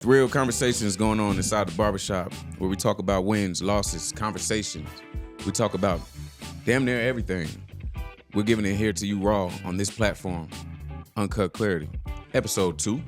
Real conversations going on inside the barbershop where we talk about wins, losses, conversations. We talk about damn near everything. We're giving it here to you raw on this platform, UnCutClarity, episode 2.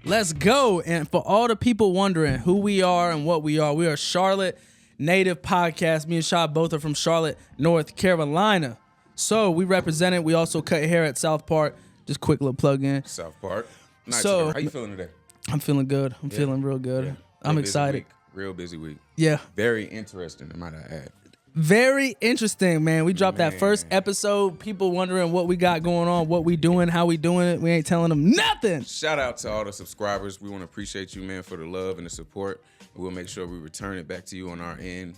Let's go. And for all the people wondering who we are and what we are a Charlotte native podcast. Me and Shad both are from Charlotte, North Carolina. So we represent it. We also cut hair at South Park. Just quick little plug in. South Park. Nice. So, how you feeling today? I'm feeling good. I'm feeling real good. Yeah. I'm excited. Real busy week. Yeah. Very interesting, I might add. Very interesting, man. We dropped that first episode. People wondering what we got going on, what we doing, how we doing it. We ain't telling them nothing. Shout out to all the subscribers. We want to appreciate you, man, for the love and the support. We'll make sure we return it back to you on our end,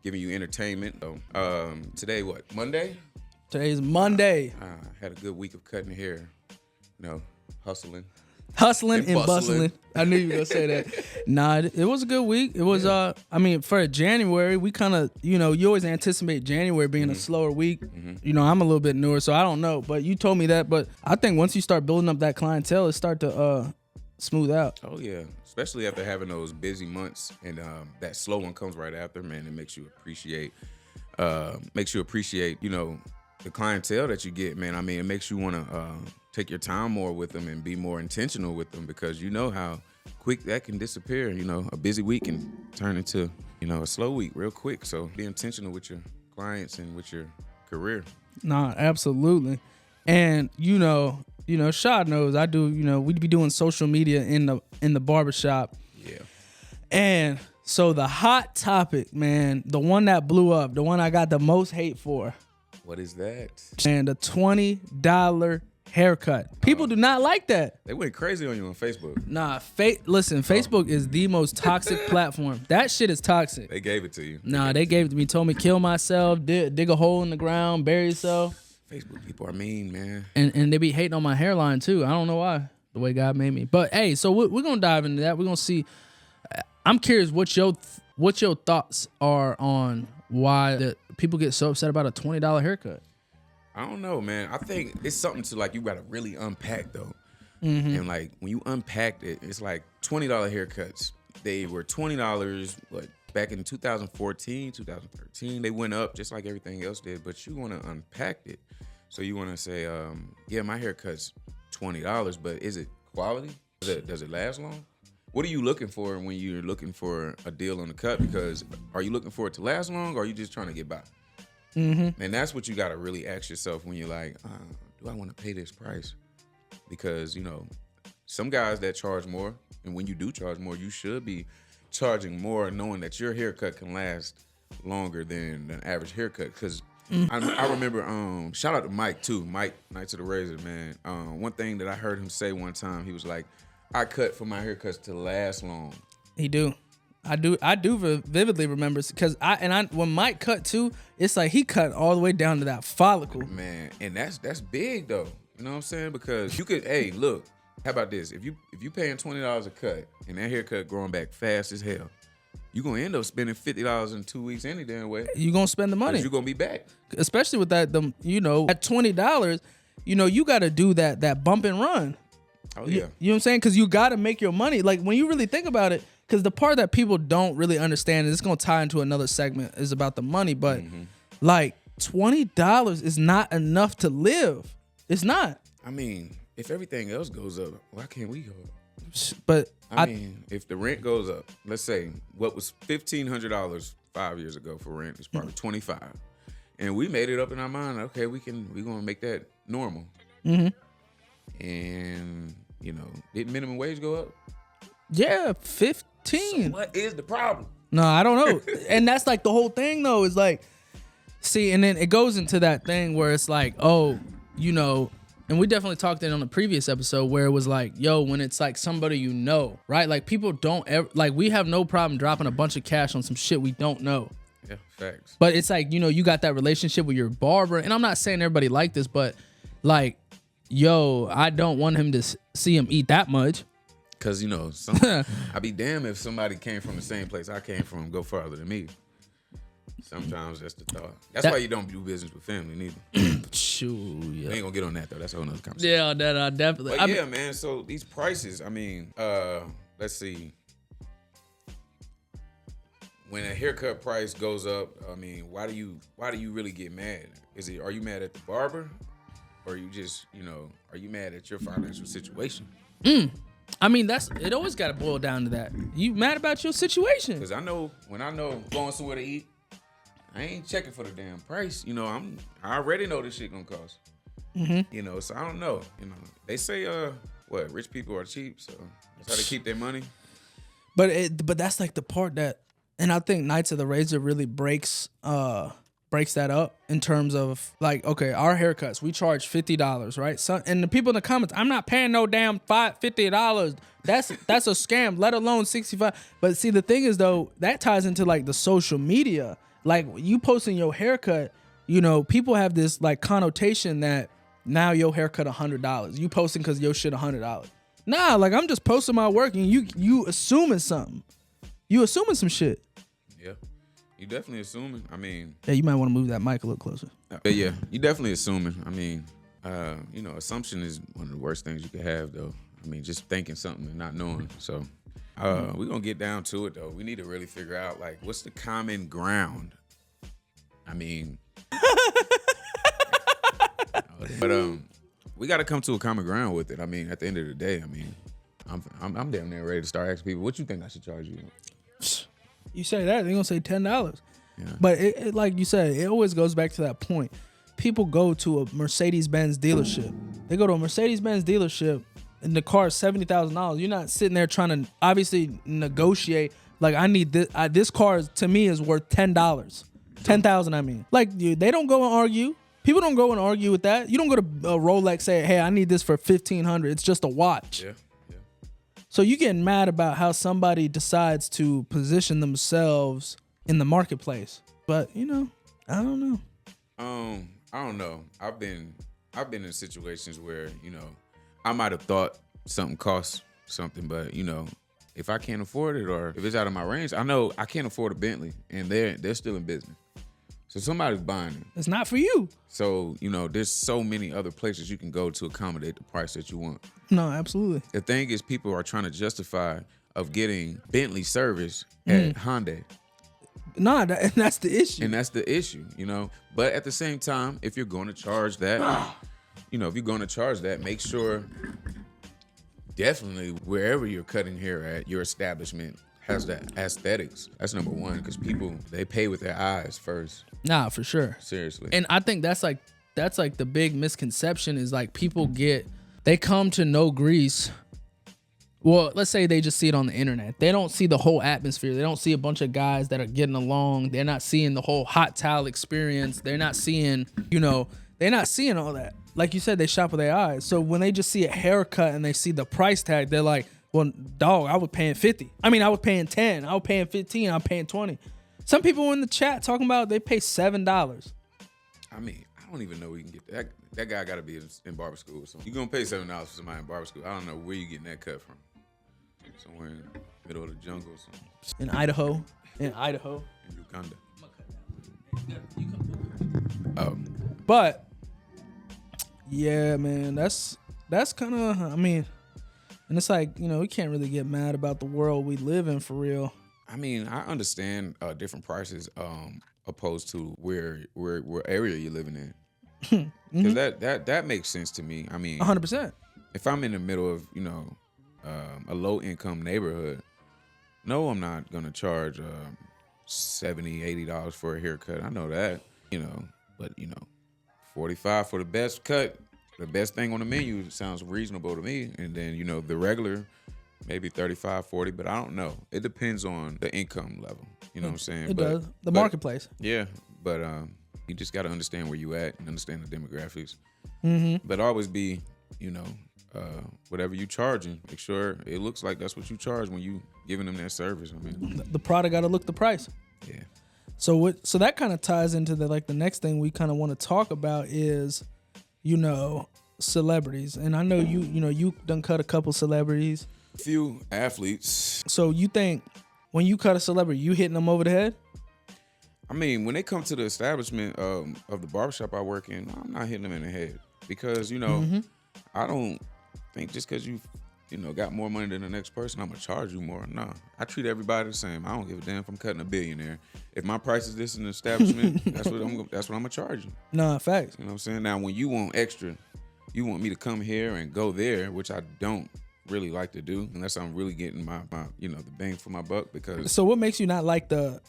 giving you entertainment. So, today, what, Monday? Today's Monday. I had a good week of cutting hair, hustling. Hustling and bustling. I knew you were going to say that. Nah, it was a good week. It was, for January, we kind of, you always anticipate January being a slower week. Mm-hmm. I'm a little bit newer, so I don't know. But you told me that. But I think once you start building up that clientele, it start to smooth out. Oh, yeah. Especially after having those busy months. And that slow one comes right after, man. It makes you appreciate, the clientele that you get, man. I mean, it makes you want to take your time more with them and be more intentional with them because you know how quick that can disappear. A busy week can turn into, a slow week real quick. So be intentional with your clients and with your career. Nah, absolutely. And, Shad knows I do, we'd be doing social media in the barbershop. Yeah. And so the hot topic, man, the one that blew up, the one I got the most hate for. What is that? And a $20 haircut. People do not like that. They went crazy on you on Facebook. Nah, Facebook is the most toxic platform. That shit is toxic. They gave it to you. They gave it to me. Told me kill myself, dig a hole in the ground, bury yourself. Facebook people are mean, man. And they be hating on my hairline too. I don't know why. The way God made me. But hey, so we're gonna dive into that. We're gonna see. I'm curious what your thoughts are on why people get so upset about a $20 haircut. I don't know, man. I think it's something to you gotta really unpack though. Mm-hmm. And when you unpacked it, it's like $20 haircuts. They were $20, back in 2014, 2013, they went up just like everything else did, but you wanna unpack it. So you wanna say, my haircut's $20, but is it quality? Does it last long? What are you looking for when you're looking for a deal on the cut? Because are you looking for it to last long or are you just trying to get by? Mm-hmm. And that's what you got to really ask yourself when you're like, do I want to pay this price? Because, some guys that charge more, and when you do charge more, you should be charging more knowing that your haircut can last longer than an average haircut. Because I remember, shout out to Mike too. Mike, Knights of the Razor, man. One thing that I heard him say one time, he was like, I cut for my haircuts to last long. He do. I do vividly remember because when Mike cut too, it's like he cut all the way down to that follicle. Man, and that's big though. You know what I'm saying? Because you could, hey, look, how about this? If you paying $20 a cut and that haircut growing back fast as hell, you're gonna end up spending $50 in 2 weeks any damn way. You're gonna spend the money. You're gonna be back. Especially with that, at $20, you gotta do that bump and run. Oh, yeah. You know what I'm saying? Because you got to make your money. Like, when you really think about it, because the part that people don't really understand, and it's going to tie into another segment, is about the money. But, $20 is not enough to live. It's not. I mean, if everything else goes up, why can't we go up? But I mean, if the rent goes up, let's say what was $1,500 5 years ago for rent is probably $25. And we made it up in our mind, okay, we're going to make that normal. Mm-hmm. And, did minimum wage go up? Yeah, 15. So what is the problem? No, I don't know. And that's the whole thing though, is see, and then it goes into that thing where it's like, and we definitely talked on the previous episode where it was like, when it's somebody right? People don't ever, we have no problem dropping a bunch of cash on some shit we don't know. Yeah, facts. But it's you got that relationship with your barber, and I'm not saying everybody like this, but I don't want him to see him eat that much. Because, I'd be damned if somebody came from the same place I came from go farther than me. Sometimes that's the thought. That's why you don't do business with family neither. Shoot, yeah. We ain't gonna get on that though. That's a whole nother conversation. Yeah, that definitely. But man. So these prices, let's see. when a haircut price goes up, I mean, why do you really get mad? Are you mad at the barber, or you just, are you mad at your financial situation? I mean, it always got to boil down to that. You mad about your situation? Because when I know going somewhere to eat, I ain't checking for the damn price. I already know this shit gonna cost. Mm-hmm. So I don't know. They say rich people are cheap, so that's how they keep their money. But that's like the part that, and I think Knights of the Razor really breaks that up in terms of like, okay, our haircuts, we charge $50, right? So, and the people in the comments, I'm not paying no damn $50. That's a scam, let alone $65. But see, the thing is though, that ties into like the social media. Like you posting your haircut, people have this like connotation that now your haircut $100. You posting because your shit $100. Nah, like I'm just posting my work and you assuming something. You assuming some shit. Yeah. You definitely assuming. I mean, yeah, you might want to move that mic a little closer. But yeah, you definitely assuming. I mean, assumption is one of the worst things you could have, though. I mean, just thinking something and not knowing. So, we're gonna get down to it, though. We need to really figure out like what's the common ground. I mean, but we got to come to a common ground with it. I mean, at the end of the day, I mean, I'm damn near ready to start asking people, what you think I should charge you? You say that, they're gonna say $10. Yeah. But it like you said, it always goes back to that point. People go to a Mercedes-Benz dealership. They go to a Mercedes-Benz dealership and the car is $70,000. You're not sitting there trying to obviously negotiate. Like I need this. This car to me is worth $10. $10,000. I mean, like they don't go and argue. People don't go and argue with that. You don't go to a Rolex say, "Hey, I need this for $1,500." It's just a watch. Yeah. So you getting mad about how somebody decides to position themselves in the marketplace. But, I don't know. I don't know. I've been in situations where, I might have thought something costs something, but, if I can't afford it or if it's out of my range, I know I can't afford a Bentley and they're still in business. So somebody's buying it. It's not for you. So, there's so many other places you can go to accommodate the price that you want. No, absolutely. The thing is, people are trying to justify of getting Bentley service at Hyundai. Nah, that's the issue. And that's the issue, But at the same time, if you're going to charge that, make sure definitely wherever you're cutting hair at, your establishment has that aesthetics. That's number one, because people, they pay with their eyes first. Nah, for sure. Seriously. And I think that's like the big misconception is like they come to know grease. Well, let's say they just see it on the internet. They don't see the whole atmosphere. They don't see a bunch of guys that are getting along. They're not seeing the whole hot towel experience. They're not seeing, they're not seeing all that. Like you said, they shop with their eyes. So when they just see a haircut and they see the price tag, they're like, well, dog, I was paying 50. I mean, I was paying 10. I was paying 15. I was paying 20. Some people in the chat talking about they pay $7. I mean, I don't even know where you can get that. That guy got to be in barber school or something. You're going to pay $7 for somebody in barber school. I don't know where you getting that cut from. Somewhere in the middle of the jungle or something. In Idaho. In Uganda. But, yeah, man, that's kind of, I mean, and it's like, we can't really get mad about the world we live in for real. I mean, I understand different prices opposed to where area you're living in. Because that makes sense to me. I mean, 100%. If I'm in the middle of, a low income neighborhood, no, I'm not going to charge $70, $80 for a haircut. I know that, but, $45 for the best cut. The best thing on the menu sounds reasonable to me. And then, the regular, maybe $35, $40, but I don't know. It depends on the income level. You know what I'm saying? It does. The marketplace. Yeah. But you just got to understand where you at and understand the demographics. Mm-hmm. But always be, whatever you charging, make sure it looks like that's what you charge when you giving them that service. I mean, the product got to look the price. Yeah. So that kind of ties into the next thing we kind of want to talk about is, celebrities. And I know you done cut a couple celebrities. A few athletes. So you think when you cut a celebrity, you hitting them over the head? I mean, when they come to the establishment of the barbershop I work in, I'm not hitting them in the head because, mm-hmm. I don't think just because you got more money than the next person, I'm gonna charge you more. Nah, I treat everybody the same. I don't give a damn if I'm cutting a billionaire. If my price is this in the establishment, that's what I'm gonna charge you. Nah, facts. You know what I'm saying? Now, when you want extra, you want me to come here and go there, which I don't really like to do unless I'm really getting my the bang for my buck. Because so what makes you not like the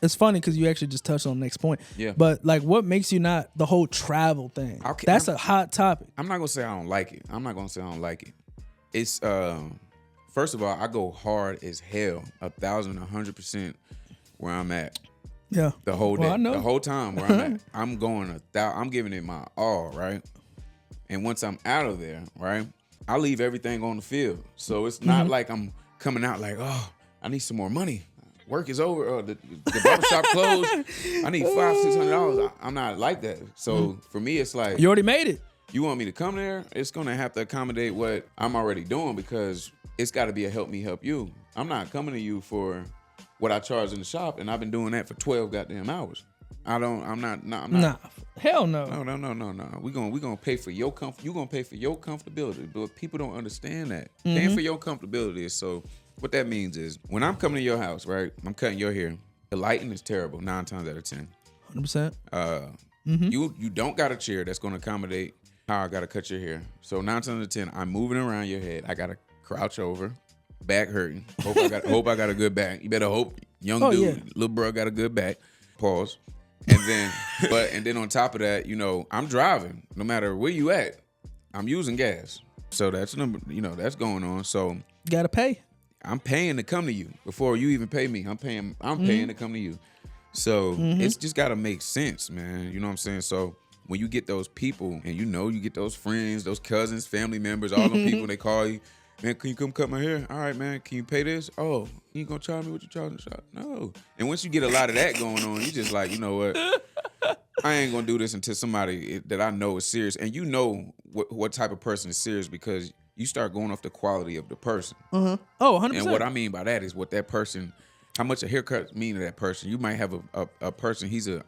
it's funny because you actually just touched on the next point. Yeah. But like, what makes you not the whole travel thing? That's a hot topic. I'm not gonna say I don't like it. It's first of all, I go hard as hell, 1,000, 100% where I'm at. Yeah. The whole day, I know. the whole time where I'm at, I'm going I'm giving it my all, right? And once I'm out of there, right, I leave everything on the field. So it's not like I'm coming out like, oh, I need some more money. Work is over. Or the barbershop closed. I need $500-$600. I'm not like that. So for me, it's like, you already made it. You want me to come there? It's gonna have to accommodate what I'm already doing because it's got to be a help me help you. I'm not coming to you for what I charge in the shop, and I've been doing that for 12 goddamn hours. I'm not. Nah, hell no. No. We gonna pay for your comfort. You gonna pay for your comfortability, but people don't understand that. Paying for your comfortability is so. What that means is when I'm coming to your house, right? I'm cutting your hair. The lighting is terrible 9 times out of 10. 100%. You don't got a chair that's gonna accommodate how I gotta cut your hair. So 9 times out of 10, I'm moving around your head. I gotta crouch over, back hurting. Hope I got a good back. You better hope, young dude, little bro got a good back. Pause. And then on top of that, I'm driving. No matter where you at, I'm using gas. So that's that's going on. So you gotta pay. I'm paying to come to you before you even pay me. I'm paying to come to you. So it's just gotta make sense, man. You know what I'm saying? So when you get those people and you get those friends, those cousins, family members, all them people, they call you, man, can you come cut my hair? All right, man, can you pay this? Oh, you ain't gonna charge me what you charge in the shop? No. And once you get a lot of that going on, you just like, you know what? I ain't gonna do this until somebody that I know is serious. And you know what type of person is serious because you start going off the quality of the person. Oh, 100%. And what I mean by that is what that person, how much a haircut mean to that person. You might have a person, he's a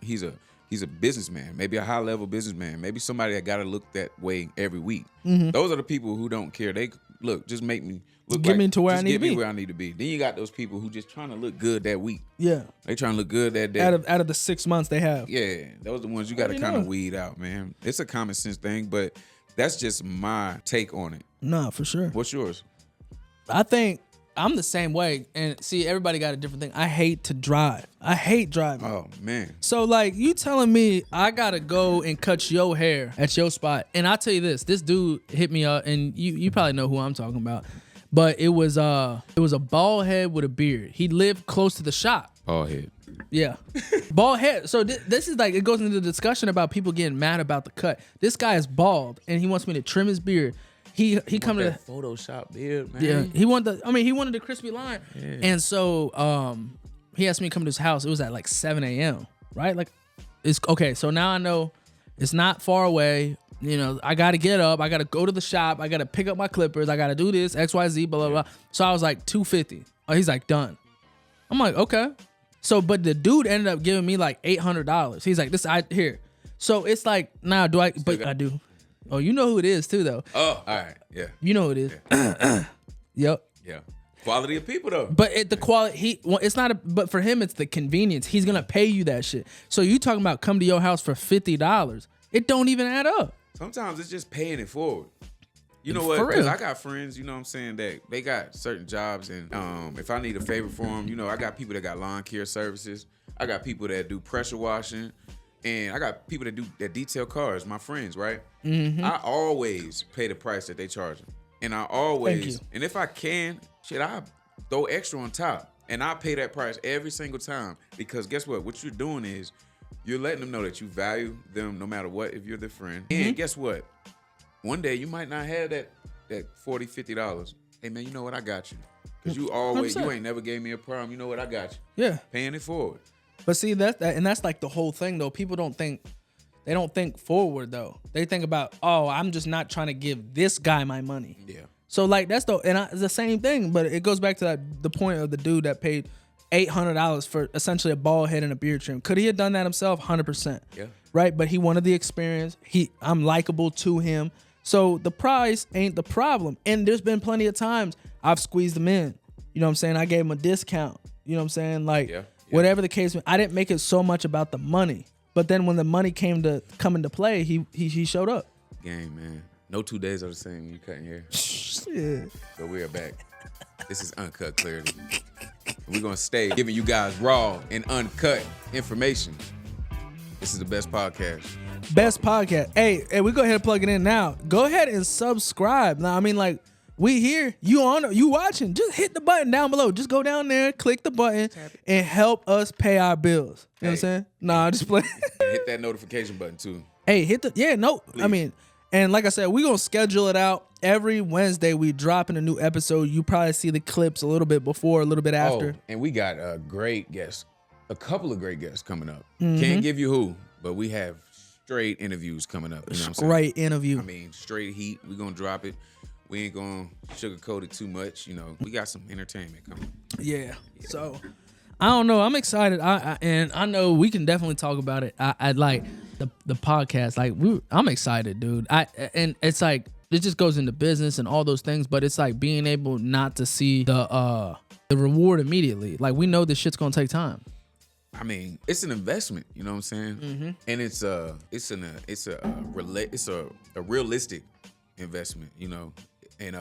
businessman, maybe a high level businessman, maybe somebody that gotta look that way every week. Those are the people who don't care. They look, just make me look get me to where I need to be. Get me where I need to be. Then you got those people who just trying to look good that week. Yeah. They trying to look good that day. Out of the 6 months they have. Yeah. Those are the ones you gotta kind of weed out, man. It's a common sense thing, but that's just my take on it. Nah, for sure. What's yours? I think I'm the same way. And see, everybody got a different thing. I hate to drive. I hate driving. Oh, man. So, like, you telling me I got to go and cut your hair at your spot. And I'll tell you this dude hit me up, and you probably know who I'm talking about. But it was a bald head with a beard. He lived close to the shop. Bald head. Yeah. Bald head. So this is like, it goes into the discussion about people getting mad about the cut. This guy is bald, and he wants me to trim his beard. He come to the Photoshop beard, man. Yeah, he wanted the crispy line. Yeah. And so he asked me to come to his house. It was at like 7 a.m. Right? Like, it's okay. So now I know it's not far away. I got to get up. I got to go to the shop. I got to pick up my clippers. I got to do this, XYZ, blah, blah, blah. So I was like, $250. Oh, he's like, done. I'm like, okay. So, but the dude ended up giving me like $800. He's like, here. So it's like, nah, I do. Oh, you know who it is too, though. Oh, all right. Yeah. You know who it is. Yeah. Yep. Yeah. Quality of people, though. But the quality, it's not, but for him, it's the convenience. He's going to pay you that shit. So you talking about come to your house for $50. It don't even add up. Sometimes it's just paying it forward. You know what? Because I got friends, you know what I'm saying, that they got certain jobs, and if I need a favor for them, I got people that got lawn care services. I got people that do pressure washing. And I got people that detail cars, my friends, right? I always pay the price that they charge them. And I always, and if I can, I throw extra on top. And I pay that price every single time. Because guess what? What you're doing is you're letting them know that you value them no matter what if you're their friend. And guess what? One day you might not have that $40, $50. Hey, man, you know what? I got you. Because you always, 100%. You ain't never gave me a problem. You know what? I got you. Yeah. Paying it forward. But see, that's like the whole thing, though. People don't think forward, though. They think about, oh, I'm just not trying to give this guy my money. Yeah. So like it's the same thing, but it goes back to the point of the dude that paid $800 for essentially a bald head and a beard trim. Could he have done that himself? 100%. Yeah. Right, but he wanted the experience. I'm likable to him, So the price ain't the problem. And there's been plenty of times I've squeezed them in. You know what I'm saying? I gave them a discount. You know what I'm saying? Like, whatever the case, I didn't make it so much about the money. But then when the money come into play, he showed up. Game, man. No 2 days are the same when you cutting hair. Shit. So we are back. This is Uncut Clarity. We're going to stay giving you guys raw and uncut information. This is the best podcast. Best podcast. Hey, we go ahead and plug it in now. Go ahead and subscribe. Now, I mean, like, we here. You watching. Just hit the button down below. Just go down there, click the button, and help us pay our bills. You know what I'm saying? Nah, just play. Hit that notification button, too. Hey, Please. I mean, and like I said, we're going to schedule it out. Every Wednesday, we dropping a new episode. You probably see the clips a little bit before, a little bit after. Oh, and we got a great guest. A couple of great guests coming up. Can't give you who, but we have straight interviews coming up. You know what I'm saying? Great interview. I mean, straight heat. We're going to drop it. We ain't going to sugarcoat it too much. You know, we got some entertainment coming. Yeah. So, I don't know. I'm excited. And I know we can definitely talk about it. I like the podcast. Like, I'm excited, dude. And it's like, it just goes into business and all those things, but it's like being able not to see the reward immediately. Like, we know this shit's going to take time. I mean, it's an investment, you know what I'm saying? Mm-hmm. And it's a realistic investment, you know. And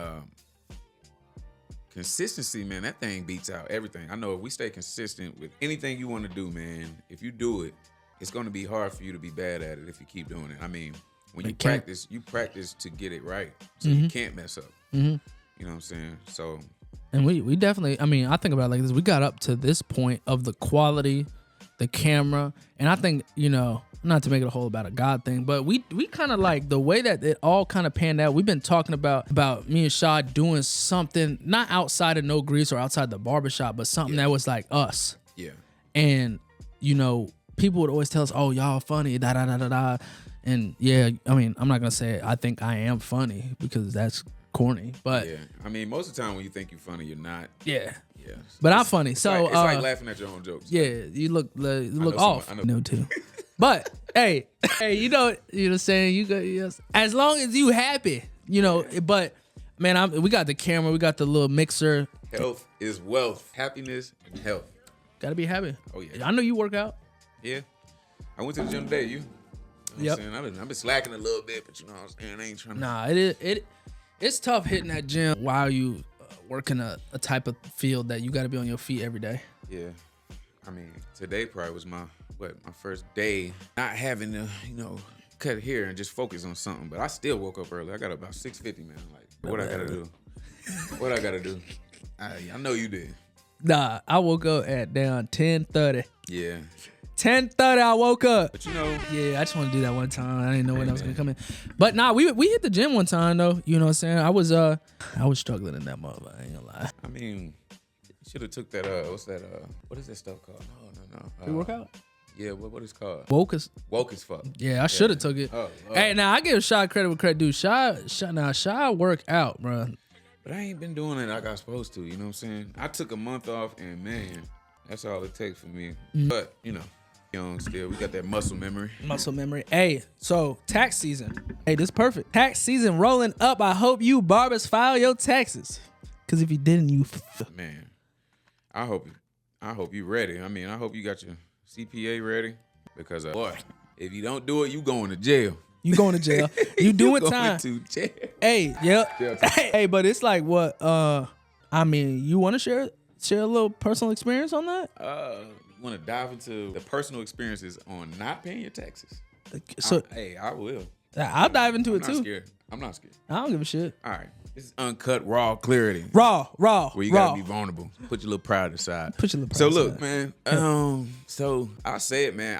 consistency, man, that thing beats out everything. I know if we stay consistent with anything you want to do, man, if you do it, it's going to be hard for you to be bad at it if you keep doing it. I mean, when you practice to get it right, so you can't mess up. Mm-hmm. You know what I'm saying? So, and we definitely, I mean, I think about it like this. We got up to this point of the quality, the camera, and I think, you know, not to make it a whole about a God thing, but we kind of like the way that it all kind of panned out. We've been talking about me and Shaw doing something not outside of No Grease or outside the barbershop, but something that was like us. Yeah. And, you know, people would always tell us, oh, y'all funny, da da da da da. And yeah, I mean, I'm not gonna say I think I am funny because that's corny, but yeah, I mean, most of the time when you think you're funny, you're not. Yeah. But I'm funny, so it's like laughing at your own jokes. Yeah, you look off. I know too. But hey, you know what I'm saying? You got, yes, as long as you happy, you know. But man, we got the camera, we got the little mixer. Health is wealth. Happiness and health. Gotta be happy. Oh yeah. I know you work out. Yeah, I went to the gym today. You. Yep. I've been slacking a little bit, but you know what I'm saying? I ain't trying to. Nah, it's tough hitting that gym while you working a type of field that you got to be on your feet every day. Yeah, I mean, today probably was my first day not having to, you know, cut hair and just focus on something. But I still woke up early. I got up about 6:50, man. Like, what I gotta do? What I gotta do? I know you did. Nah, I woke up at down 10:30. Yeah. 10:30, I woke up. But you know, yeah, I just want to do that one time. I didn't know when I was gonna come in. But nah, we hit the gym one time though. You know what I'm saying? I was struggling in that motherfucker. I ain't gonna lie. I mean, you should have took that. What is that stuff called? No. Pre-workout? Yeah, what is it called? Woke as fuck. Yeah, I should have took it. Hey, now I give Shy credit where credit due. Shy work out, bro. But I ain't been doing it like I was supposed to. You know what I'm saying? I took a month off, and man, that's all it takes for me. Mm-hmm. But you know. Young still, we got that muscle memory. Hey, so tax season. Hey, this is perfect. Tax season rolling up. I hope you barbers file your taxes. Cause if you didn't, man, I hope you ready. I mean, I hope you got your CPA ready. Because boy, if you don't do it, you going to jail. You going to jail. You doing time. To jail. Hey, yep. Hey, but it's like what? I mean, you want to share a little personal experience on that? Want to dive into the personal experiences on not paying your taxes? So I will. I'll dive into it too. I'm not scared. I don't give a shit. All right, this is uncut raw clarity. Raw. Where you gotta be vulnerable. Put your little pride aside. So look, man. So I'll say it, man.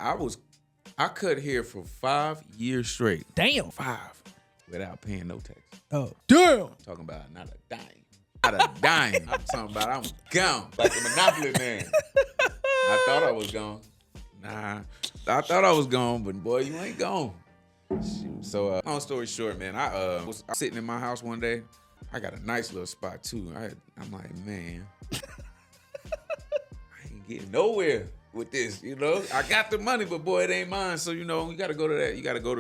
I cut hair for 5 years straight. Damn. 5 without paying no tax. Oh damn. I'm talking about not a dime. Not a dime. I'm talking about I'm gone like the Monopoly man. I thought I was gone. Nah, I thought I was gone, but boy, you ain't gone. Shoot. So, long story short, man, I was sitting in my house one day. I got a nice little spot too. I'm like, man, I ain't getting nowhere with this. You know, I got the money, but boy, it ain't mine. So you know, you gotta go to that. You gotta go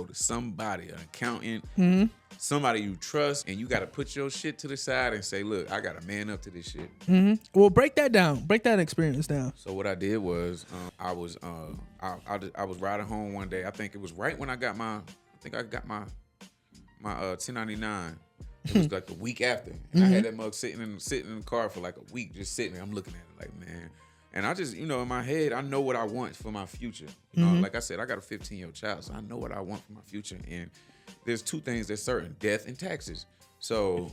to somebody, an accountant. Mm-hmm. somebody you trust, and you got to put your shit to the side and say, look, I got to man up to this shit. Well, break that down. Break that experience down. So what I did was I was riding home one day. I think it was right when I got my 1099. It was like the week after. And I had that mug sitting in the car for like a week, just sitting there. I'm looking at it like, man. And I just, in my head, I know what I want for my future. Like I said, I got a 15-year-old child, so I know what I want for my future. And there's two things that's certain: death and taxes. So,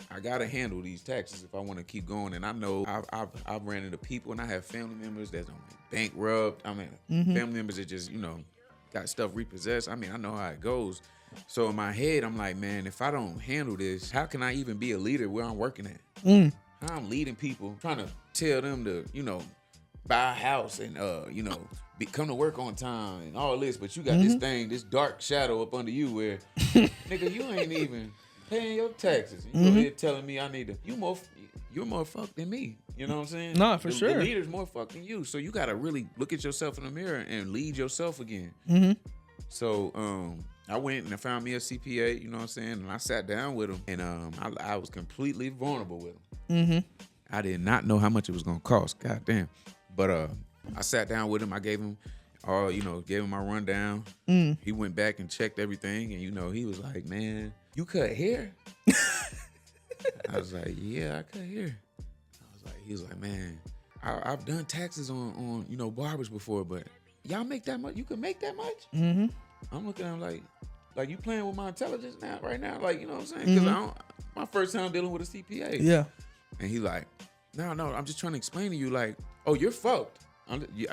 I gotta handle these taxes if I want to keep going. And I know I've ran into people, and I have family members that bankrupt. I mean, family members that just, got stuff repossessed. I mean, I know how it goes. So in my head, I'm like, man, if I don't handle this, how can I even be a leader where I'm working at? How I'm leading people, trying to tell them to, buy a house and, come to work on time and all this, but you got this dark shadow up under you where, nigga, you ain't even paying your taxes. You over here telling me you're more fucked than me. You know what I'm saying? No, for sure. The leader's more fucked than you. So you got to really look at yourself in the mirror and lead yourself again. So, I went and I found me a CPA, you know what I'm saying? And I sat down with him, and I was completely vulnerable with him. I did not know how much it was going to cost. God damn. But I sat down with him. I gave him gave him my rundown. He went back and checked everything, and, he was like, man, you cut hair? I was like, yeah, I cut hair. He was like, man, I've done taxes on barbers before, but y'all make that much? You can make that much? I'm looking at him like you playing with my intelligence right now? Like, you know what I'm saying? Because my first time dealing with a CPA. Yeah. And he like, no, I'm just trying to explain to you, like, oh, you're fucked.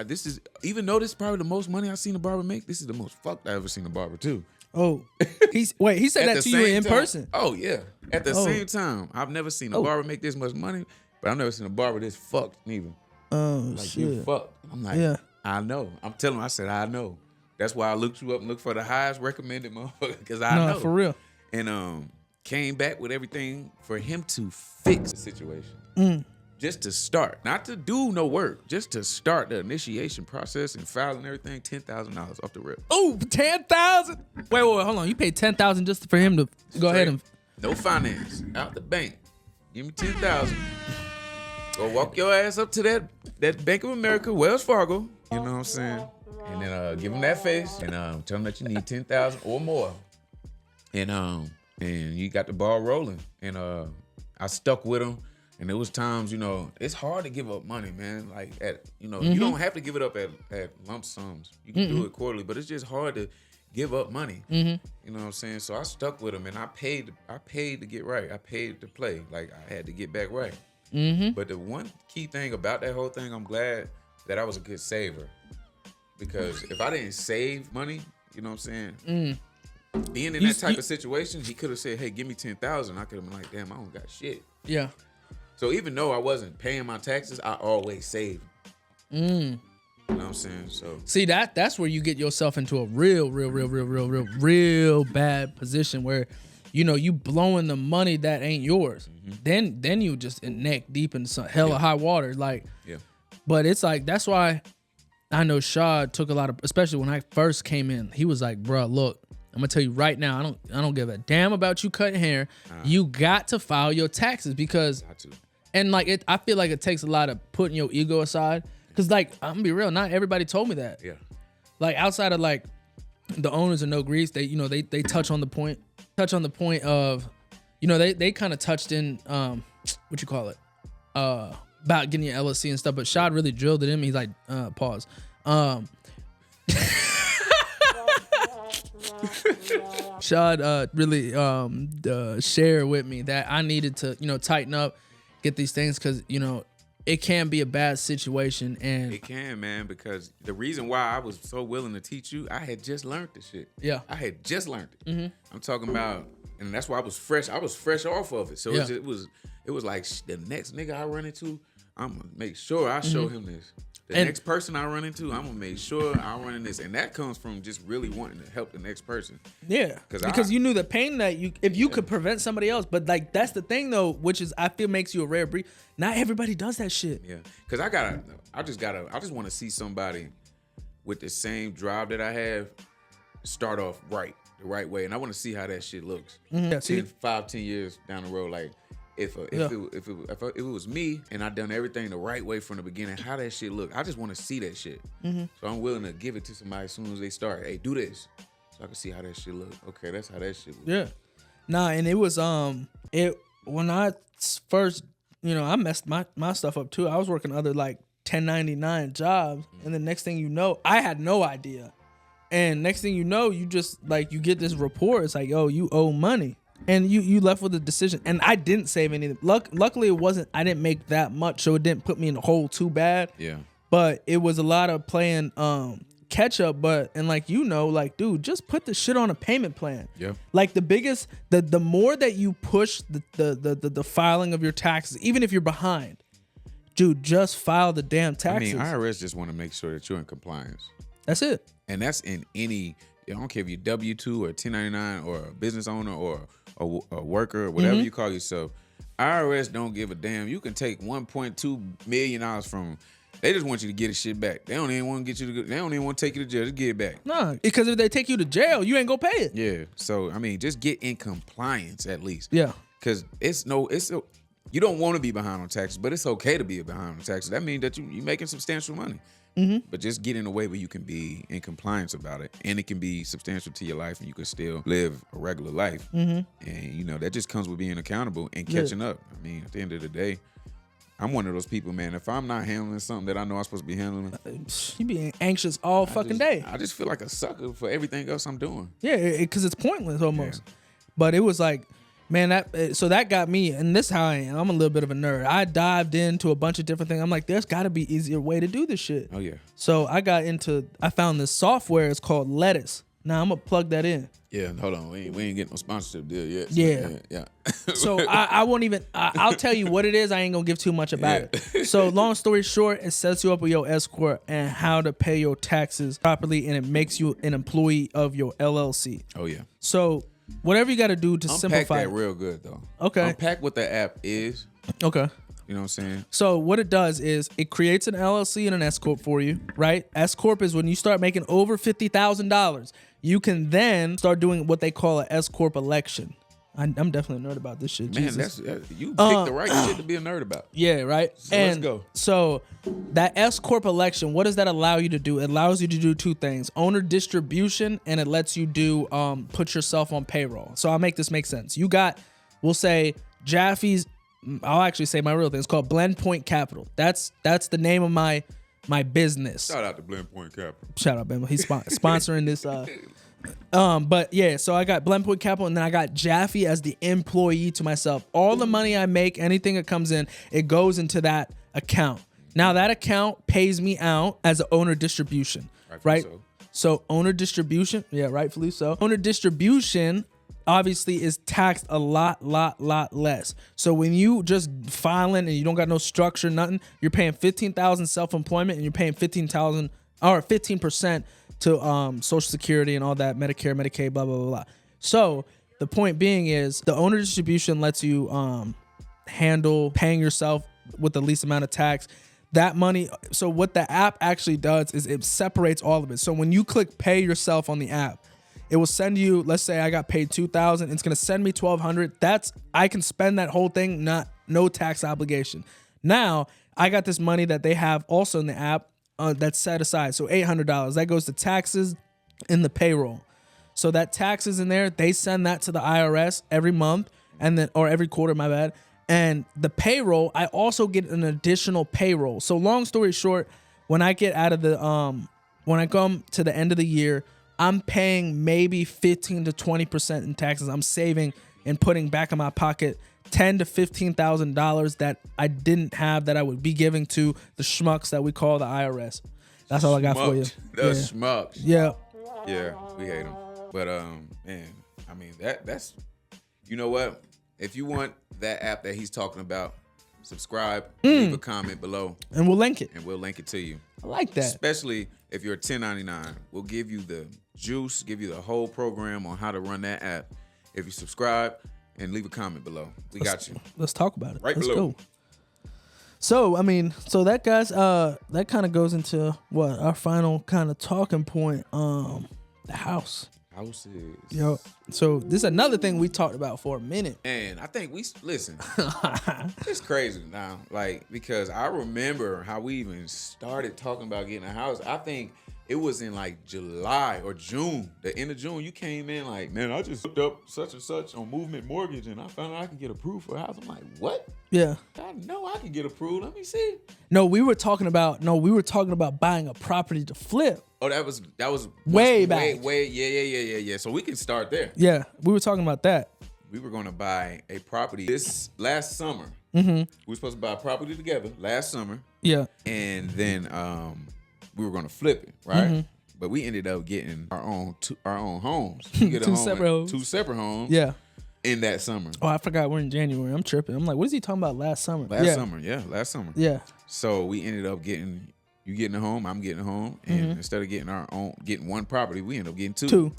This is, even though this is probably the most money I've seen a barber make, this is the most fucked I've ever seen a barber too. Oh, he said that to you in person? Oh, yeah. At the same time, I've never seen a barber make this much money, but I've never seen a barber this fucked neither. Oh, like, shit. you fucked. I'm like, yeah. I know. I'm telling him, I said, I know. That's why I looked you up and looked for the highest recommended motherfucker, because I know. For real. And came back with everything for him to fix the situation. Just to start. Not to do no work. Just to start the initiation process and filing everything. $10,000 off the rip. Oh, $10,000? Wait, hold on. You paid $10,000 just for him to go ahead and... No finance. Out the bank. Give me $10,000. Go walk your ass up to that Bank of America, Wells Fargo. You know what I'm saying? And then give him that face and tell him that you need 10,000 or more. And you got the ball rolling. And I stuck with him. And there was times, it's hard to give up money, man. Like you don't have to give it up at lump sums. You can do it quarterly, but it's just hard to give up money. You know what I'm saying? So I stuck with him, and I paid to get right. I paid to play. Like, I had to get back right. But the one key thing about that whole thing, I'm glad that I was a good saver. Because if I didn't save money, you know what I'm saying? Being in that type of situation, he could have said, hey, give me 10,000. I could have been like, damn, I don't got shit. Yeah. So even though I wasn't paying my taxes, I always saved. You know what I'm saying? So see, that's where you get yourself into a real bad position where, you blowing the money that ain't yours. Then you just neck deep in some hella high water. Like, yeah. But it's like, that's why I know Shad took a lot of, especially when I first came in, he was like, bro, look, I'm gonna tell you right now, I don't give a damn about you cutting hair. You got to file your taxes because, and like I feel like it takes a lot of putting your ego aside. Cause like, I'm gonna be real, not everybody told me that. Yeah. Like outside of like the owners of No Grease, they they touch on the point of, they kind of touched in what you call it, about getting your LLC and stuff. But Shad really drilled it in me. He's like, pause. Shad really shared with me that I needed to tighten up, get these things, because it can be a bad situation. And it can, man, because the reason why I was so willing to teach you, I had just learned the shit. Yeah, I had just learned it. I'm talking about, and that's why I was fresh off of it. So it was like the next nigga I run into, I'm gonna make sure I show him this. The next person I run into, I'm gonna make sure I run in this, and that comes from just really wanting to help the next person. Yeah, because you knew the pain that if you could prevent somebody else. But like, that's the thing though, which is I feel makes you a rare breed. Not everybody does that shit. Yeah, because I just want to see somebody with the same drive that I have start off right. the right way, and I want to see how that shit looks. Yeah, 10 years down the road, like if it was me and I done everything the right way from the beginning, how that shit look. I just want to see that shit. So I'm willing to give it to somebody as soon as they start. Hey, do this, so I can see how that shit look. Okay, that's how that shit look. Yeah, nah, and it was when I first, I messed my stuff up too. I was working other like 1099 jobs, and the next thing you know, I had no idea. And next thing you know, you just like you get this report. It's like, oh, you owe money, and you left with a decision. And I didn't save anything. Luckily, it wasn't. I didn't make that much, so it didn't put me in the hole too bad. Yeah. But it was a lot of playing catch up. And like like dude, just put the shit on a payment plan. Yeah. Like the more that you push the filing of your taxes, even if you're behind, dude, just file the damn taxes. I mean, IRS just want to make sure that you're in compliance. That's it. And that's in any, I don't care if you're W-2 or 1099 or a business owner or a worker or whatever you call yourself. IRS don't give a damn. You can take $1.2 million from, they just want you to get the shit back. They don't even want to get you to, they don't even want to take you to jail. Just get it back. Nah, because if they take you to jail, you ain't gonna pay it. Yeah. So, I mean, just get in compliance at least. Yeah. Because you don't want to be behind on taxes, but it's okay to be behind on taxes. That means that you're making substantial money. But just get in a way where you can be in compliance about it, and it can be substantial to your life, and you can still live a regular life. And that just comes with being accountable and catching up. I mean, at the end of the day, I'm one of those people, man. If I'm not handling something that I know I'm supposed to be handling, you be anxious all fucking day. I just feel like a sucker for everything else I'm doing. Yeah, because it's pointless almost. Yeah. But it was like, man, that got me, and this is how I am. I'm a little bit of a nerd. I dived into a bunch of different things. I'm like, there's got to be easier way to do this shit. Oh, yeah. So I found this software. It's called Lettuce. Now I'm going to plug that in. Yeah, hold on. We ain't getting no sponsorship deal yet. So yeah. So I won't even, I'll tell you what it is. I ain't going to give too much about it. So long story short, it sets you up with your S Corp and how to pay your taxes properly, and it makes you an employee of your LLC. Oh, yeah. So whatever you got to do to simplify that real good though. Okay. Unpack what the app is. Okay. You know what I'm saying? So what it does is it creates an LLC and an S Corp for you, right? S Corp is when you start making over $50,000, you can then start doing what they call an S Corp election. I'm definitely a nerd about this shit. Man, Jesus. You picked the right shit to be a nerd about. Yeah, right? So let's go. So that S Corp election, what does that allow you to do? It allows you to do two things: owner distribution, and it lets you do put yourself on payroll. So I'll make this make sense. You got, we'll say Jaffe's, I'll actually say my real thing. It's called Blend Point Capital. That's the name of my business. Shout out to Blend Point Capital. Shout out, Ben. He's sponsoring this. But yeah, so I got Blend Point Capital, and then I got Jaffe as the employee to myself. All the money I make, anything that comes in, it goes into that account. Now that account pays me out as an owner distribution, right? So owner distribution, yeah, rightfully so. Owner distribution obviously is taxed a lot less. So when you just filing and you don't got no structure, nothing, you're paying $15,000 self-employment, and you're paying $15,000 or 15% to Social Security and all that, Medicare, Medicaid, blah, blah, blah, blah. So the point being is the owner distribution lets you handle paying yourself with the least amount of tax. That money, so what the app actually does is it separates all of it. So when you click pay yourself on the app, it will send you, let's say I got paid $2,000, it's gonna send me $1,200. I can spend that whole thing, no tax obligation. Now I got this money that they have also in the app that's set aside. So $800, that goes to taxes and the payroll. So that taxes in there, they send that to the IRS every month, and then, or every quarter, my bad. And the payroll, I also get an additional payroll. So long story short, when I get out of the, when I come to the end of the year, I'm paying maybe 15 to 20% in taxes. I'm saving and putting back in my pocket $10,000 to $15,000 that I didn't have, that I would be giving to the schmucks that we call the IRS. That's all I got for you. The schmucks. Yeah. Yeah, we hate them. But man, I mean that's, you know what? If you want that app that he's talking about, subscribe, leave a comment below, and we'll link it. And we'll link it to you. I like that. Especially if you're a 1099, we'll give you the juice, give you the whole program on how to run that app. If you subscribe and leave a comment below, got you. Let's talk about it. Right Let's below. Go. So, I mean, so that, guys, that kind of goes into what our final kind of talking point, the house. houses. Yo, so this is another thing we talked about for a minute. And I think listen, it's crazy now. Like, because I remember how we even started talking about getting a house. I think it was in like July or June, the end of June. You came in like, man, I just looked up such and such on Movement Mortgage and I found out I can get approved for a house. I'm like, what? Yeah. I know I can get approved. Let me see. No, we were talking about buying a property to flip. Oh, that was way back. Yeah. So we can start there. Yeah, we were talking about that. We were going to buy a property this last summer. Mm-hmm. We were supposed to buy a property together last summer. Yeah. And then we were going to flip it, right? Mm-hmm. But we ended up getting our own homes. We get Two separate homes. Yeah. In that summer. Oh, I forgot we're in January. I'm tripping. I'm like, what is he talking about last summer? Last summer. Yeah. So we ended up getting a home, I'm getting a home, and instead of getting one property, we ended up getting two.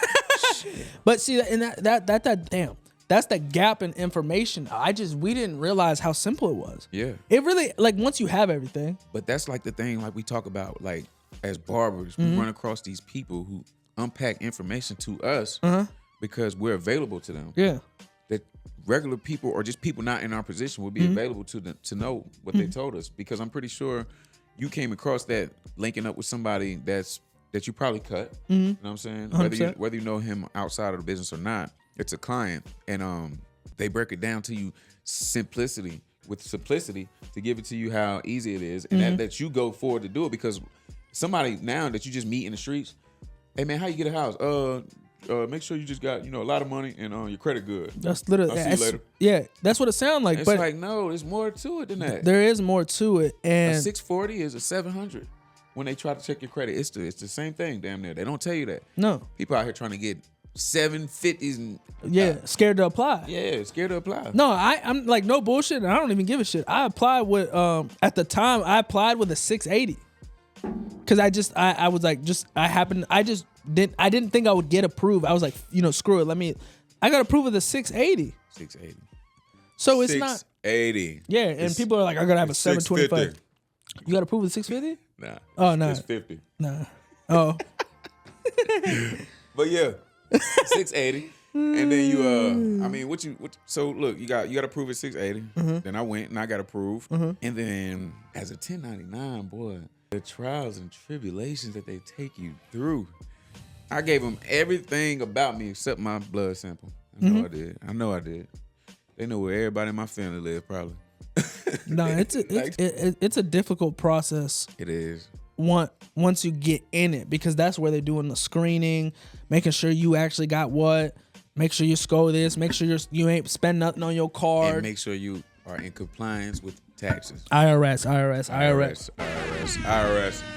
But see, and that's the gap in information. We didn't realize how simple it was. Yeah. It really, like, once you have everything. But that's like the thing, like we talk about, like as barbers, we run across these people who unpack information to us because we're available to them. Yeah. That regular people or just people not in our position would be available to know what they told us, because I'm pretty sure you came across that linking up with somebody that you probably cut. You know what I'm saying? 100%. Whether you know him outside of the business or not, it's a client, and they break it down to you simplicity to give it to you how easy it is, and that you go forward to do it, because somebody now that you just meet in the streets, hey man, how you get a house? Make sure you just got a lot of money and your credit good. That's literally. I'll see you later. Yeah, that's what it sounds like. It's but like, no, there's more to it than that. There is more to it, and a 640 is a 700. When they try to check your credit, it's the same thing. Damn near. They don't tell you that. No. People out here trying to get 750s and scared to apply. Yeah, scared to apply. No, I'm like, no bullshit. I don't even give a shit. I applied with at the time I applied with a 680. Cause I didn't think I would get approved. I was like, screw it. I got approved with a 680. 680. So it's not 680. Yeah, and people are like, I gotta have a 725. You got approved with 650? Nah. Oh no. It's 50. Nah. Oh. But yeah, 680. And then so look, you got approved at 680. Then I went and I got approved. And then as a 1099, boy, the trials and tribulations that they take you through. I gave them everything about me except my blood sample. I know I did. They know where everybody in my family lives, probably. No, it's a difficult process. It is. Once you get in it, because that's where they're doing the screening, making sure you actually got what, make sure you score this, make sure you ain't spend nothing on your card, and make sure you are in compliance with taxes. IRS.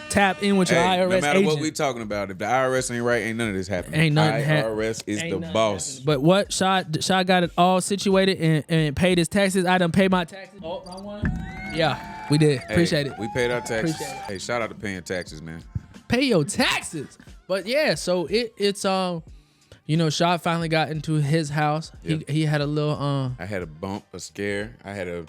Tap in with your IRS agent. No matter what we talking about, if the IRS ain't right, ain't none of this happening. Ain't nothing IRS is the boss. But what? Shaw got it all situated and paid his taxes. I done paid my taxes. Oh, wrong one. Yeah, we did. Appreciate it. We paid our taxes. Appreciate it. Hey, shout out to paying taxes, man. Pay your taxes. But yeah, so it's Shaw finally got into his house. Yep. He had a little I had a bump, a scare. I had a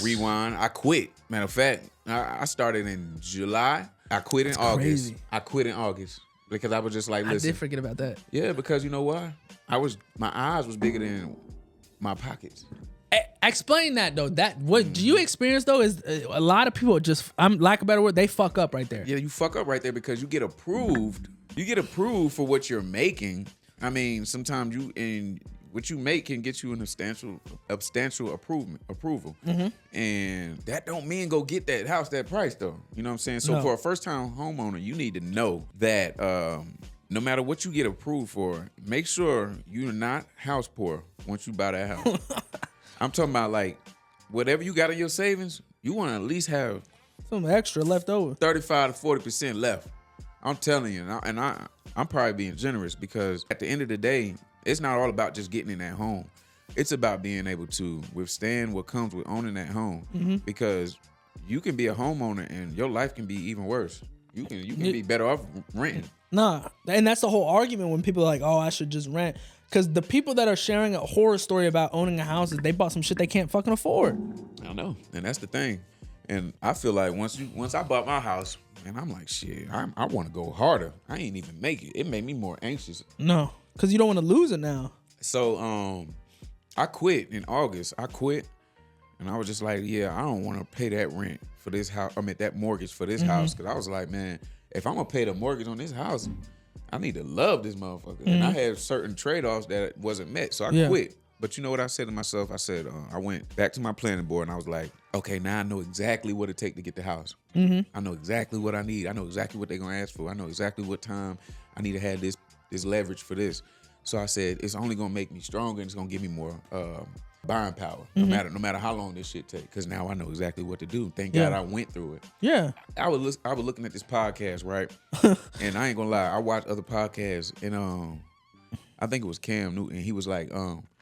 rewind. I quit. Matter of fact, I started in July. I quit in August. Crazy. I quit in August because I was just like, listen. I did forget about that. Yeah, because you know why? My eyes was bigger than my pockets. Explain that though. What do you experience though is a lot of people just, lack of a better word, they fuck up right there. Yeah, you fuck up right there because you get approved. You get approved for what you're making. I mean, sometimes what you make can get you an substantial approval. And that don't mean go get that house that price though. You know what I'm saying? So for a first time homeowner, you need to know that no matter what you get approved for, make sure you're not house poor once you buy that house. I'm talking about like whatever you got in your savings, you want to at least have some extra left over. 35 to 40% left. I'm telling you, and I'm probably being generous because at the end of the day, it's not all about just getting in that home. It's about being able to withstand what comes with owning that home, because you can be a homeowner and your life can be even worse. You can be better off renting. Nah, and that's the whole argument when people are like, oh, I should just rent. Because the people that are sharing a horror story about owning a house is they bought some shit they can't fucking afford. I know, and that's the thing. And I feel like once I bought my house, and I'm like, shit, I want to go harder. I ain't even make it. It made me more anxious. No. Because you don't want to lose it now. So I quit in August. And I was just like, yeah, I don't want to pay that rent for this house. I mean, that mortgage for this house. Because I was like, man, if I'm going to pay the mortgage on this house, I need to love this motherfucker. And I had certain trade-offs that wasn't met. So I quit. But you know what I said to myself? I said, I went back to my planning board and I was like, okay, now I know exactly what it takes to get the house. I know exactly what I need. I know exactly what they're going to ask for. I know exactly what time I need to have this leverage for this. So I said, it's only going to make me stronger and it's going to give me more buying power, no matter how long this shit take. Because now I know exactly what to do. Thank God I went through it. Yeah. I was looking at this podcast, right? And I ain't gonna lie, I watched other podcasts, and I think it was Cam Newton. He was like,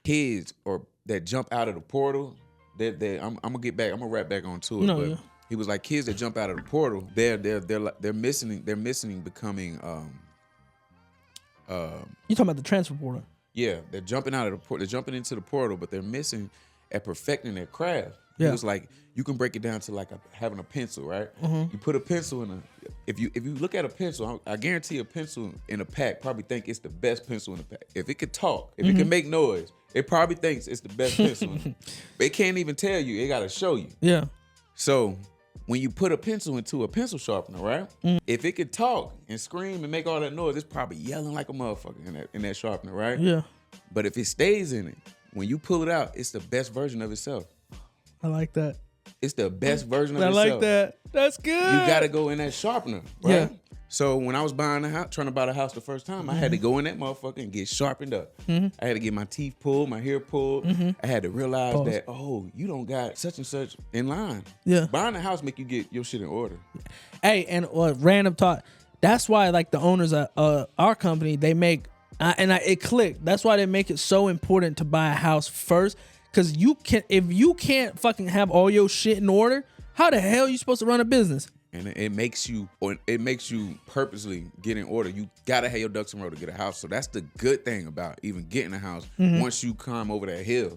kids or that jump out of the portal. I'm gonna wrap back onto it. But he was like, kids that jump out of the portal, they're missing becoming. You talking about the transfer portal? Yeah, they're jumping out of the portal. They're jumping into the portal, but they're missing at perfecting their craft. Yeah. It was like you can break it down to like having a pencil, right? You put a pencil in if you look at a pencil, I guarantee a pencil in a pack probably think it's the best pencil in the pack. If it could talk, if it can make noise, it probably thinks it's the best pencil. But it can't even tell you. It got to show you. Yeah. So when you put a pencil into a pencil sharpener, right? If it could talk and scream and make all that noise, it's probably yelling like a motherfucker in that sharpener, right? Yeah. But if it stays in it, when you pull it out, it's the best version of itself. I like that. It's the best version of I itself. like that. That's good. You got to go in that sharpener, right? Yeah. So when I was buying a house, trying to buy the house the first time, I had to go in that motherfucker and get sharpened up. I had to get my teeth pulled, my hair pulled. I had to realize that, you don't got such and such in line. Yeah. Buying a house make you get your shit in order. Hey, and random thought. That's why, like, the owners of our company, they make, it clicked. That's why they make it so important to buy a house first. Because if you can't fucking have all your shit in order, how the hell are you supposed to run a business? And it makes you purposely get in order. You gotta have your ducks in a row to get a house. So that's the good thing about even getting a house. Once you climb over that hill,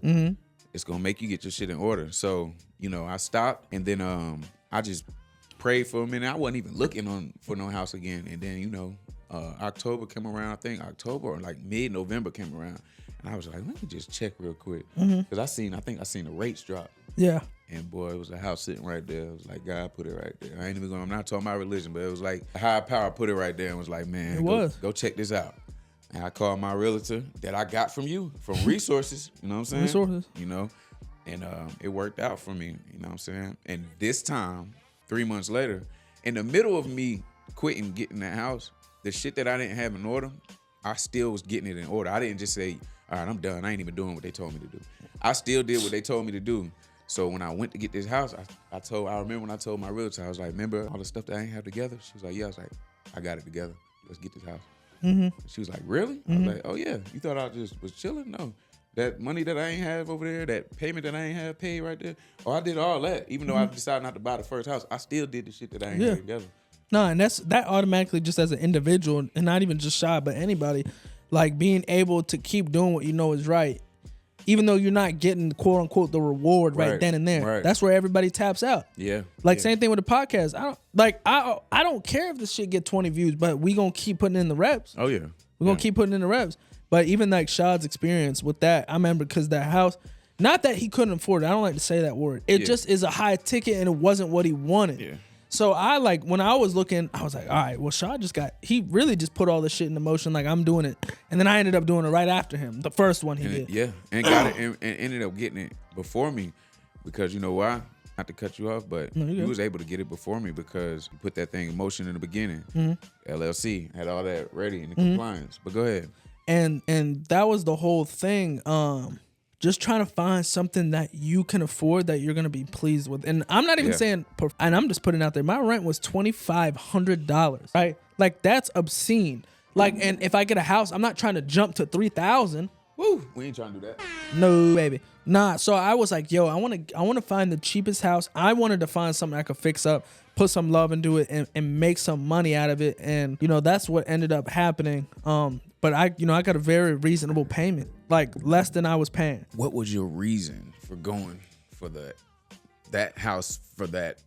it's gonna make you get your shit in order. So, I stopped and then I just prayed for a minute. I wasn't even looking for no house again. And then, October came around, I think October or like mid-November came around. And I was like, let me just check real quick. Because I seen the rates drop. Yeah. And boy, it was a house sitting right there. It was like, God put it right there. I'm not talking about religion, but it was like a higher power put it right there and was like, man, go check this out. And I called my realtor that I got from you, from resources, you know what I'm saying? Resources. And it worked out for me, you know what I'm saying? And this time, 3 months later, in the middle of me quitting getting that house, the shit that I didn't have in order, I still was getting it in order. I didn't just say, all right, I'm done. I ain't even doing what they told me to do. I still did what they told me to do. So when I went to get this house, I remember when I told my realtor, I was like, remember all the stuff that I ain't have together? She was like, yeah. I was like, I got it together. Let's get this house. She was like, really? I was like, oh yeah. You thought I just was chilling? No. That money that I ain't have over there, that payment that I ain't have paid right there, I did all that. Even though I decided not to buy the first house, I still did the shit that I ain't had together. No, and that automatically, just as an individual, and not even just Shy, but anybody, like being able to keep doing what you know is right, even though you're not getting quote unquote the reward right then and there. Right. That's where everybody taps out. Yeah. Like same thing with the podcast. I don't care if this shit get 20 views, but we gonna keep putting in the reps. Oh yeah. We're gonna keep putting in the reps. But even like Shad's experience with that, I remember because that house, not that he couldn't afford it. I don't like to say that word. It just is a high ticket and it wasn't what he wanted. Yeah. So when I was looking, I was like, all right, well, Shad he really just put all this shit into motion. Like, I'm doing it. And then I ended up doing it right after him. The first one he did. Yeah. And got it and ended up getting it before me because you know why? Not to cut you off, but he was able to get it before me because he put that thing in motion in the beginning. LLC had all that ready in the compliance. But go ahead. And that was the whole thing. Just trying to find something that you can afford that you're going to be pleased with. And I'm not even saying, and I'm just putting it out there, my rent was $2,500, right? Like, that's obscene. Like, and if I get a house, I'm not trying to jump to $3,000. Woo, we ain't trying to do that. No, baby. Nah, so I was like, yo, I want to find the cheapest house. I wanted to find something I could fix up, put some love into it, and make some money out of it. And, that's what ended up happening. But I got a very reasonable payment, like less than I was paying. What was your reason for going for that house for that?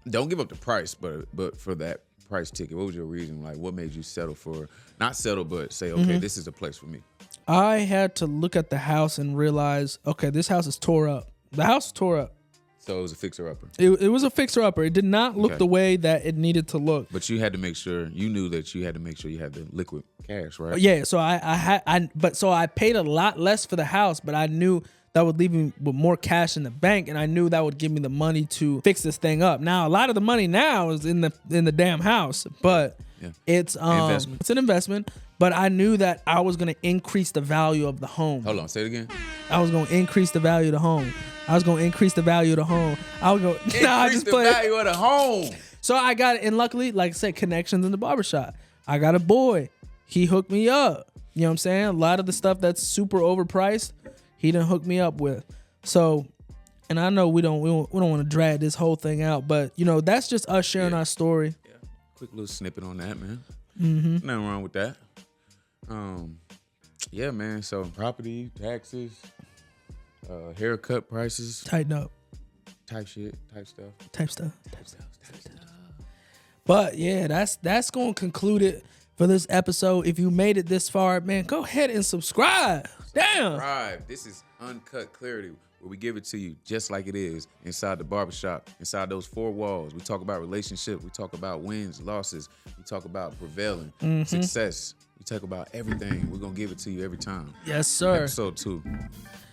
Don't give up the price, but for that price ticket? What was your reason? Like, what made you settle for, not settle, but say, okay, this is a place for me? I had to look at the house and realize, okay, this house is tore up. The house is tore up. So it was a fixer-upper. It was a fixer-upper. It did not look the way that it needed to look. But you had to make sure, you knew that you had to make sure you had the liquid cash, right? Yeah, so I paid a lot less for the house, but I knew that would leave me with more cash in the bank, and I knew that would give me the money to fix this thing up. Now, a lot of the money now is in the damn house, but it's an investment. But I knew that I was gonna increase the value of the home. Hold on, say it again. I was gonna increase the value of the home. I was gonna increase the value of the home. I would go increase the value of the home. So I got it, and luckily, like I said, connections in the barbershop. I got a boy. He hooked me up. You know what I'm saying? A lot of the stuff that's super overpriced, he done hook me up with. So, and I know we don't want to drag this whole thing out, but you know, that's just us sharing our story. Yeah. Quick little snippet on that, man. Mm-hmm. Nothing wrong with that. Yeah, man. So property, taxes, haircut prices, Tighten up. type shit, type stuff. Type stuff. But yeah, that's gonna conclude it for this episode. If you made it this far, man, go ahead and subscribe. Damn. Subscribe. This is Uncut Clarity, where we give it to you just like it is inside the barbershop, inside those four walls. We talk about relationship. We talk about wins, losses. We talk about prevailing, success. We talk about everything. We're going to give it to you every time. Yes, sir. Episode 2.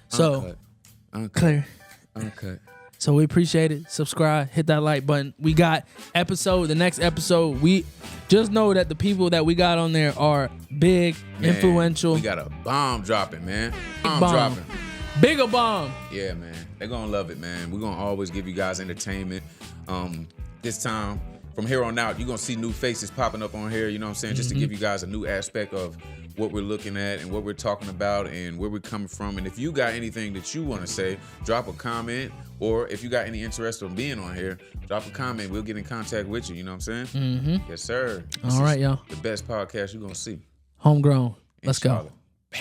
So, Uncut. So we appreciate it. Subscribe, hit that like button. We got the next episode. We just know that the people that we got on there are big, influential. We got a bomb dropping, man. Bigger bomb. Yeah, man. They're going to love it, man. We're going to always give you guys entertainment. This time, from here on out, you're going to see new faces popping up on here, you know what I'm saying? Just to give you guys a new aspect of what we're looking at and what we're talking about and where we're coming from. And if you got anything that you want to say, drop a comment. Or if you got any interest in being on here, drop a comment. We'll get in contact with you, you know what I'm saying? Yes, sir. All right, y'all. The best podcast you're going to see. Homegrown. Let's go. Bam.